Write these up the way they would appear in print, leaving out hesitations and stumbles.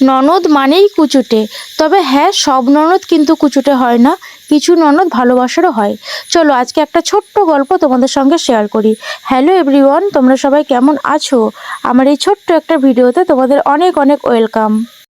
ননদ মানেই কুচুটে, তবে হ্যাঁ সব ননদ কিন্তু কুচুটে হয় না, কিছু ননদ ভালোবাসারও হয়। চলো আজকে একটা ছোট্ট গল্প তোমাদের সঙ্গে শেয়ার করি। হ্যালো এভরিওয়ান, তোমরা সবাই কেমন আছো? আমার এই ছোট্ট একটা ভিডিওতে তোমাদের অনেক অনেক ওয়েলকাম।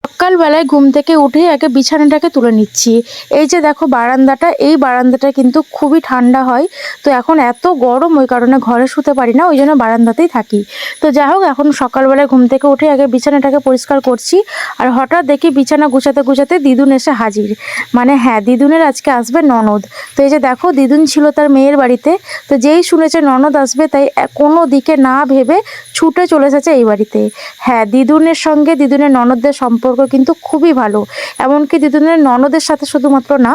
সকালবেলায় ঘুম থেকে উঠে আগে বিছানাটাকে তুলে নিচ্ছি। এই যে দেখো বারান্দাটা, এই বারান্দাটা কিন্তু খুবই ঠান্ডা হয়। তো এখন এত গরম, ওই কারণে ঘরে শুতে পারি না, ওই জন্য বারান্দাতেই থাকি। তো যাই হোক, এখন সকালবেলায় ঘুম থেকে উঠে আগে বিছানাটাকে পরিষ্কার করছি। আর হঠাৎ দেখি বিছানা গুছাতে গুছাতে দিদুন এসে হাজির। মানে হ্যাঁ, দিদুনের আজকে আসবে ননদ। তো এই যে দেখো, দিদুন ছিল তার মেয়ের বাড়িতে। তো যেই শুনেছে ননদ আসবে, তাই কোনো দিকে না ভেবে ছুটে চলে এসেছে এই বাড়িতে। হ্যাঁ, দিদুনের সঙ্গে দিদুনের ননদদের সম্পর্ক কিন্তু খুবই ভালো। এমনকি দিদুনের ননদের সাথে শুধুমাত্র না,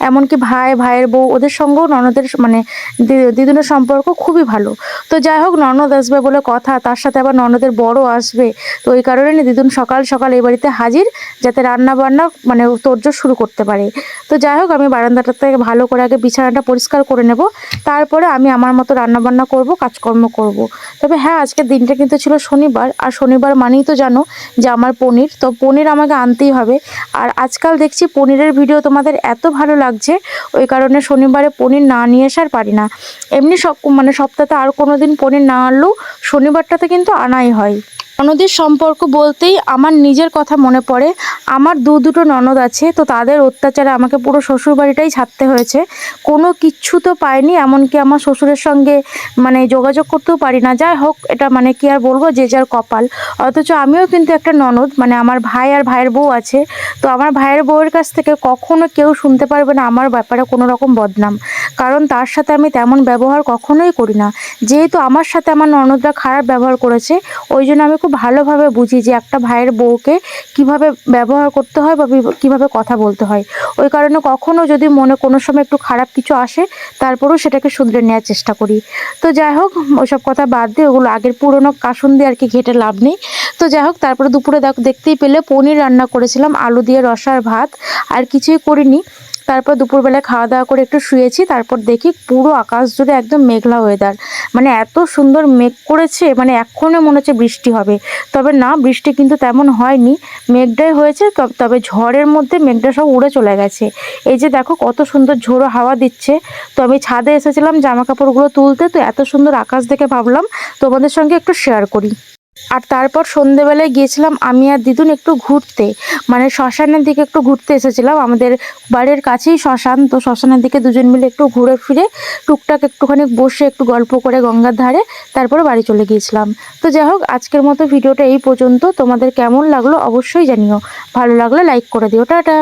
এমনকি ভাই, ভাইয়ের বউ, ওদের সঙ্গেও ননদের মানে দিদুনের সম্পর্ক খুবই ভালো। তো যাই হোক, ননদ আসবে বলে কথা, তার সাথে আবার ননদের বড় আসবে। তো ওই কারণে দিদুন সকাল সকাল এই বাড়িতে হাজির, যাতে রান্না বান্না মানে তোড়জোড় শুরু করতে পারে। তো যাই হোক, আমি বারান্দাটা থেকে ভালো করে আগে বিছানাটা পরিষ্কার করে নেব, তারপরে আমি আমার মতো রান্না বান্না করব, কাজকর্ম করব। তবে হ্যাঁ, আজকের দিনটা কিন্তু ছিল শনিবার, আর শনিবার মানেই তো জানো যে আমার পনির, তো পনির আমাকে আনতেই হবে। আর আজকাল দেখছি পনিরের ভিডিও তোমাদের এত ভালো লাগছে, ওই কারণে শনিবারে পনির না নিয়ে আসার পারি না। এমনি মানে সপ্তাহে আর কোনো দিন পনির না আনলেও শনিবারটাতে কিন্তু আনাই হয়। ননদের সম্পর্ক বলতেই আমার নিজের কথা মনে পড়ে। আমার দুটো ননদ আছে, তো তাদের অত্যাচারে আমাকে পুরো শ্বশুরবাড়িটাই ছাড়তে হয়েছে। কোনো কিচ্ছু তো পাইনি, এমনকি আমার শ্বশুরের সঙ্গে মানে যোগাযোগ করতেও পারি না। যাই হোক, এটা মানে কি আর বলবো, যে যার কপাল। অথচ আমিও কিন্তু একটা ননদ, মানে আমার ভাই আর ভাইয়ের বউ আছে। তো আমার ভাইয়ের বউয়ের কাছ থেকে কখনো কেউ শুনতে পারবে না আমার ব্যাপারে কোনো রকম বদনাম, কারণ তার সাথে আমি তেমন ব্যবহার কখনোই করি না। যেহেতু আমার সাথে আমার ননদরা খারাপ ব্যবহার করেছে, ওই জন্য আমি খুব ভালোভাবে বুঝি যে একটা ভাইয়ের বউকে কিভাবে ব্যবহার করতে হয় বা কিভাবে কথা বলতে হয়। ওই কারণে কখনো যদি মনে কোনো সময় একটু খারাপ কিছু আসে, তারপরেও সেটাকে শুধরে নেওয়ার চেষ্টা করি। তো যাই হোক, ওইসব কথা বাদ দিয়ে, ওগুলো আগের পুরনো কাসুন দিয়ে আর কি ঘেটে লাভ নেই। তো যাই হোক, তারপরে দুপুরে দেখতেই পেলে পনির রান্না করেছিলাম, আলু দিয়ে রসা আর ভাত, আর কিছুই করিনি। তারপর দুপুরবেলায় খাওয়া দাওয়া করে একটু শুয়েছি, তারপর দেখি পুরো আকাশ জুড়ে একদম মেঘলা ওয়েদার। মানে এত সুন্দর মেঘ করেছে, মানে এখনও মনে হচ্ছে বৃষ্টি হবে। তবে না, বৃষ্টি কিন্তু তেমন হয়নি, মেঘটাই হয়েছে। তবে ঝড়ের মধ্যে মেঘটা সব উড়ে চলে গেছে। এই যে দেখো কত সুন্দর ঝোড়ো হাওয়া দিচ্ছে। তো আমি ছাদে এসেছিলাম জামা কাপড়গুলো তুলতে, তো এত সুন্দর আকাশ দেখে ভাবলাম তোমাদের সঙ্গে একটু শেয়ার করি। আর তারপর সন্ধেবেলায় গিয়েছিলাম আমি আর দিদুন একটু ঘুরতে, মানে শ্মশানের দিকে একটু ঘুরতে এসেছিলাম। আমাদের বাড়ির কাছেই শ্মশান, তো শ্মশানের দিকে দুজন মিলে একটু ঘুরে ফিরে টুকটাক একটুখানি বসে একটু গল্প করে গঙ্গার ধারে তারপরে বাড়ি চলে গিয়েছিলাম। তো যাই হোক, আজকের মতো ভিডিওটা এই পর্যন্ত। তোমাদের কেমন লাগলো অবশ্যই জানিও, ভালো লাগলে লাইক করে দিও। টাটা।